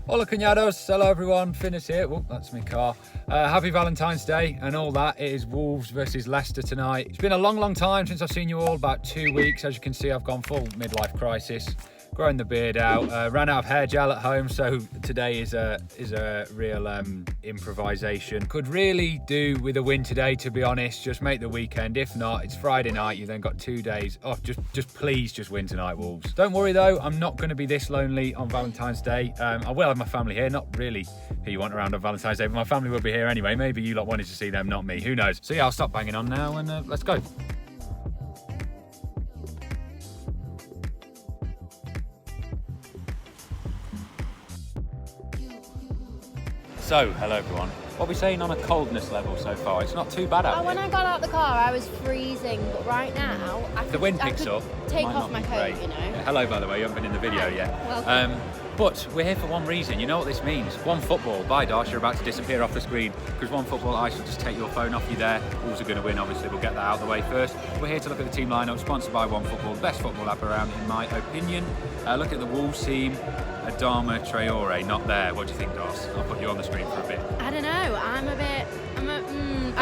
Hola Cunyados, hello everyone, Finerrz here. Oh, that's my car. Happy Valentine's Day and all that. It is Wolves versus Leicester tonight. It's been a long time since I've seen you all, about 2 weeks. As you can see, I've gone full midlife crisis. Growing the beard out, ran out of hair gel at home, so today is a real improvisation. Could really do with a win today, to be honest. Just make the weekend. If not, it's Friday night. You then got 2 days off. Just please, just win tonight, Wolves. Don't worry though, I'm not going to be this lonely on Valentine's Day. I will have my family here. Not really who you want around on Valentine's Day, but my family will be here anyway. Maybe you lot wanted to see them, not me. Who knows? So yeah, I'll stop banging on now and let's go. So, hello everyone. What are we saying on a coldness level so far? It's not too bad out here. When I got out the car, I was freezing, but right now, the wind picks up. Take off my coat, you know. Yeah, hello, by the way, you haven't been in the video yet. Welcome. But we're here for one reason. You know what this means? One football. Bye, Darsh, you're about to disappear off the screen. Because one football, I shall just take your phone off you there. Wolves are going to win, obviously. We'll get that out of the way first. We're here to look at the team lineup, sponsored by One Football, the best football app around, in my opinion. Look at the Wolves team. Adama Traore, not there. What do you think, Doss? I'll put you on the screen for a bit. I don't know. I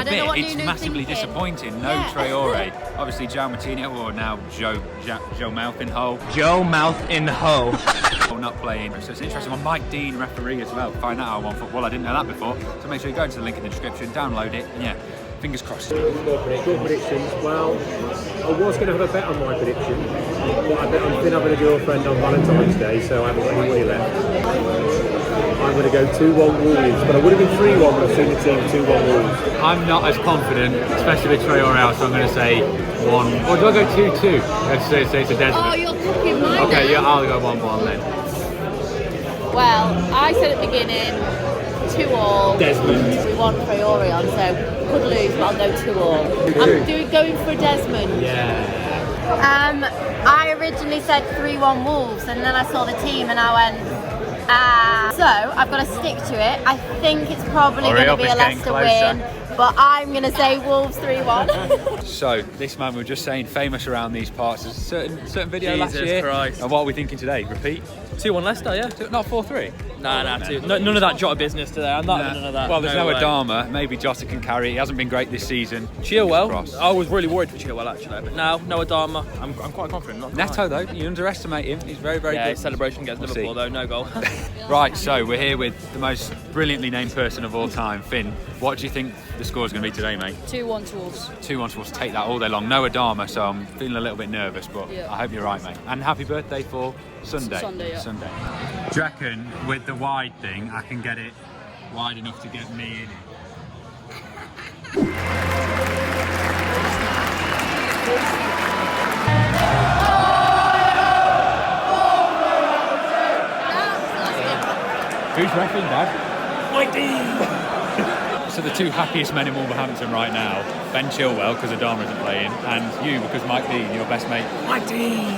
don't know what It's massively disappointing. No Traore. Obviously, Joe Martinez, or now Joe Mouth in Hull. Joe Mouth in Ho. Not playing. So it's interesting. Well, Mike Dean, referee as well. Find out on One Football. I didn't know that before. So make sure you go into the link in the description, download it, and yeah, fingers crossed. Score predictions. Well, I was going to have a bet on my prediction, but I've been having a girlfriend on Valentine's Day, so I haven't got any money left. I'm going to go 2-1 Wolves, but I would have been 3-1 when I've seen the team 2-1 Wolves. I'm not as confident, especially with Traore out, so I'm going to say 1. Or do I go 2-2? Let's say it's a Desmond. Oh, you're copying mine. Okay, now. yeah, I'll go 1-1 then. Well, I said at the beginning 2-2. Desmond. We want Traore on, so could lose, but I'll go 2-2. I'm going for a Desmond. Yeah. I originally said 3-1 Wolves, and then I saw the team and I went, so I've got to stick to it. I think it's probably going to be a Leicester win, but I'm going to say Wolves 3-1. So, this man we were just saying, famous around these parts. There's a certain video last year. Christ. And what are we thinking today? Repeat? 2-1 Leicester, yeah. Not 4-3? None of that Jota business today. I'm not having none of that. Well, there's no way. Adama. Maybe Jota can carry. He hasn't been great this season. Chilwell. I was really worried for Chilwell actually, but now no Adama. I'm quite confident. Neto though, you underestimate him. He's very good. His celebration against Liverpool though, no goal. Right, so we're here with the most brilliantly named person of all time, Finn. What do you think the score's going to be today, mate? 2-1 to Wolves. 2-1 to Wolves. Take that all day long. No Adama, so I'm feeling a little bit nervous, but yeah. I hope you're right, mate. And happy birthday for Sunday. Sunday, yeah. Sunday. Do you reckon with the wide thing, I can get it wide enough to get me in it? Who's refereeing, Dad? My team! So the two happiest men in Wolverhampton right now, Ben Chilwell, because Adama isn't playing, and you, because Mike Dean, your best mate. My team!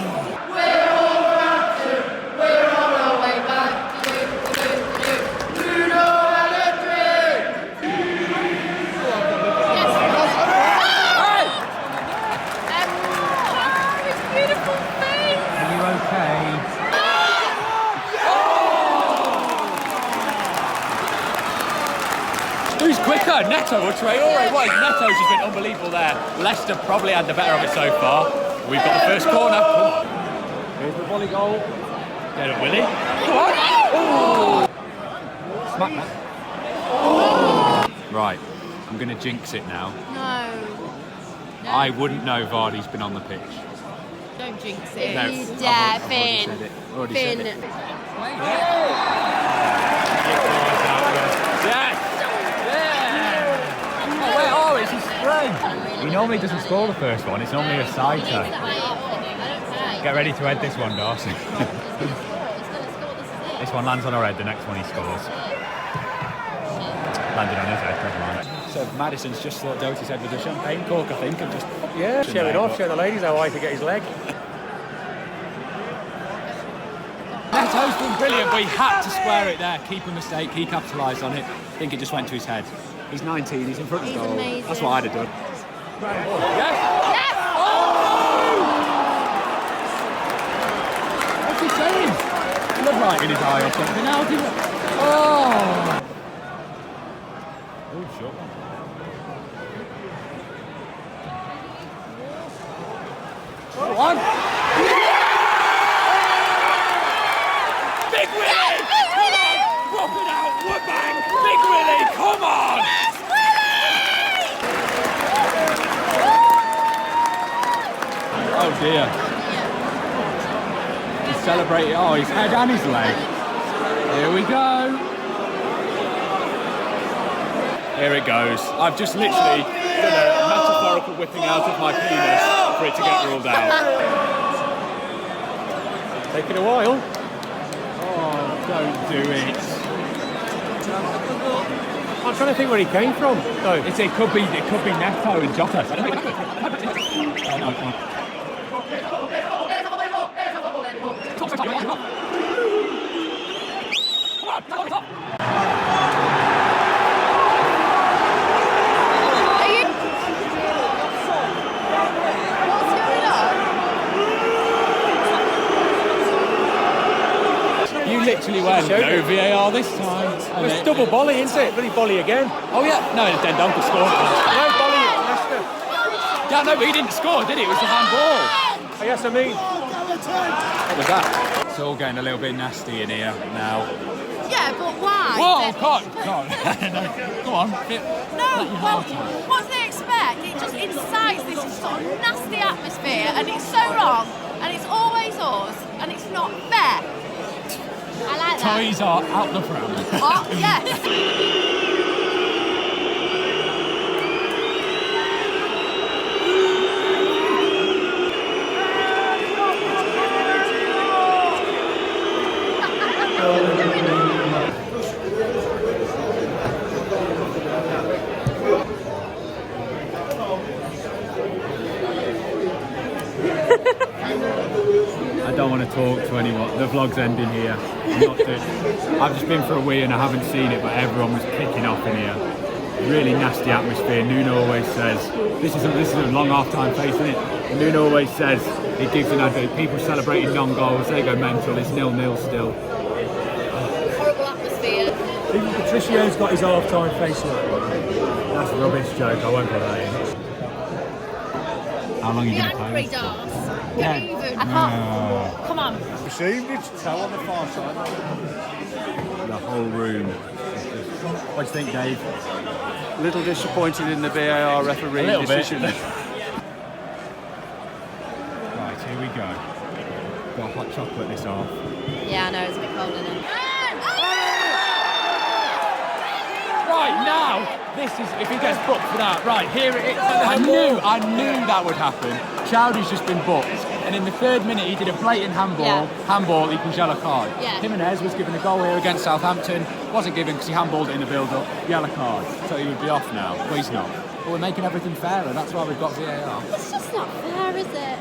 Who's quicker, Neto or Traore? What? Neto's just been unbelievable there. Leicester probably had the better of it so far. We've got the first corner. Here's the volley goal. Get it, Willy. Oh. Smack that. Oh. Right, I'm going to jinx it now. No. I wouldn't know Vardy's been on the pitch. Don't jinx it. No, You I've dare, already Finn. said it. Already said it. He normally doesn't score the first one, it's normally a side turn. Get ready to head this one, Darcy. This one lands on our head, the next one he scores. Landed on his head, never mind. So Madison's just thought Doty's head was a champagne cork, I think, and just... Yeah, show it off, show the ladies how I could get his leg. Neto's been brilliant, but he had to square it there. Keep a mistake, he capitalised on it. I think it just went to his head. He's 19, he's in front of the goal. Amazing. That's what I'd have done. Yes! Yes! Oh! What's he saying? Blood light in his eye or something. How do you... Oh! Oh, shot. One. Big Willy! Come on! Whop it out! Woodbang! Big Willy! Come on! Yes, Willy! Oh dear. He's celebrating. Oh, his head and his leg. Here we go. Here it goes. I've just literally done a metaphorical whipping out of my penis for it to get ruled out. Taking a while. Oh, don't do it. I'm trying to think where he came from. though. It could be Neto and Jota. You literally went no VAR this time. It's double Boly, isn't it? Willy Boly again. Oh yeah, no, Den Donker scored. No, Boly, Leicester. Yeah, no, but he didn't score, did he? It was a handball. Oh, yes, I mean. What was that? It's all getting a little bit nasty in here now. Yeah, but why? Whoa, God. No, go on. No, well, what do they expect? It just incites this sort of nasty atmosphere, and it's so wrong, and it's always us, and it's not fair. I like that. Toys are out the front. Oh, yes. I don't want to talk to anyone. The vlog's ending here. I've just been for a wee and I haven't seen it, but everyone was kicking off in here. Really nasty atmosphere. Nuno always says, this is a long half-time face, isn't it? And Nuno always says, it gives an advert. People celebrating non-goals, they go mental. It's 0-0 still. Horrible atmosphere. Even Patricio's got his half-time face on. That's a rubbish joke, I won't put that in. How long are you going to play? Get even. I can't. Come on. Received it. Tell on the far side. The whole room. What do you think, Dave? A little disappointed in the VAR referee decision. Right, here we go. Got hot chocolate this off. Yeah, I know, it's a bit cold, isn't it? Right, now, this is, if he gets booked for that, right, here it is. I knew that would happen. Chowdhury's just been booked, and in the 3rd minute he did a blatant handball equals yellow card. Yeah. Finerrz was given a goal here against Southampton, wasn't given because he handballed it in the build-up, yellow card, so he would be off now, but he's not. But we're making everything fairer, that's why we've got VAR. It's just not fair, is it?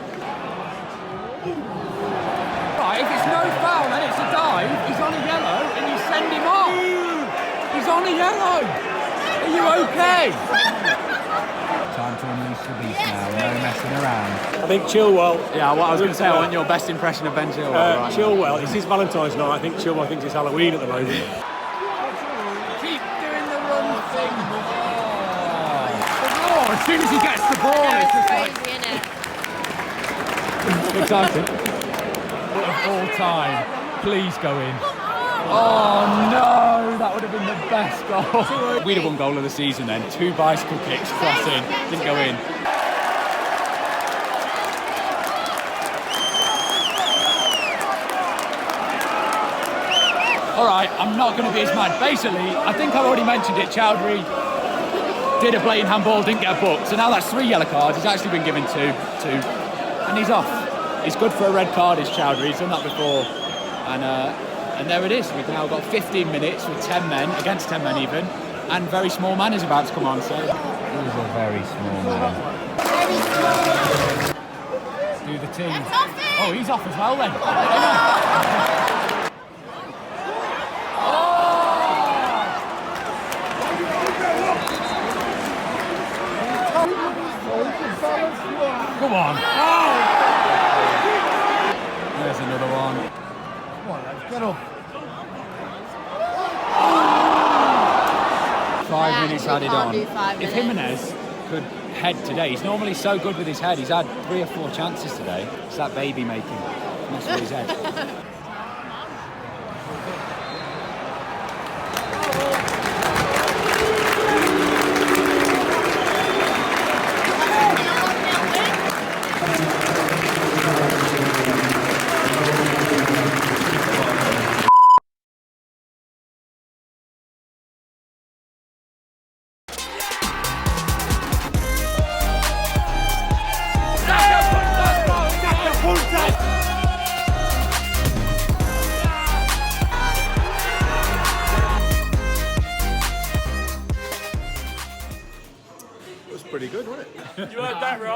Right, if it's no foul and it's a dive, he's on a yellow and you send him off. He's on a yellow. Are you okay? Time to unleash the beast now, no messing around. I think Chilwell. Yeah, what I was going to say, I want your best impression of Ben Chilwell. Right Chilwell, it's his Valentine's night. I think Chilwell thinks it's Halloween at the moment. Keep doing the run thing. Oh, as soon as he gets the ball, it's just like... Crazy, innit? Exciting. But of all time, please go in. Oh no, that would have been the best goal. We'd have won goal of the season then. 2 bicycle kicks, crossing, didn't go in. All right, I'm not going to be as mad. Basically, I think I've already mentioned it. Chowdhury did a blatant handball, didn't get a book. So now that's 3 yellow cards. He's actually been given two, and he's off. He's good for a red card, is Chowdhury. He's done that before. And there it is. We've now got 15 minutes with 10 men, against 10 men even, and very small man is about to come on, so... He's a very small man. Do the team. Oh, he's off as well then. Come on. Oh! There's another one. Come on, lads, get up. 5 minutes added can't on. do 5 If minutes. Jimenez could head today, he's normally so good with his head. He's had 3 or 4 chances today. It's that baby making. Mess with his head. It was pretty good, wasn't it? You heard that right.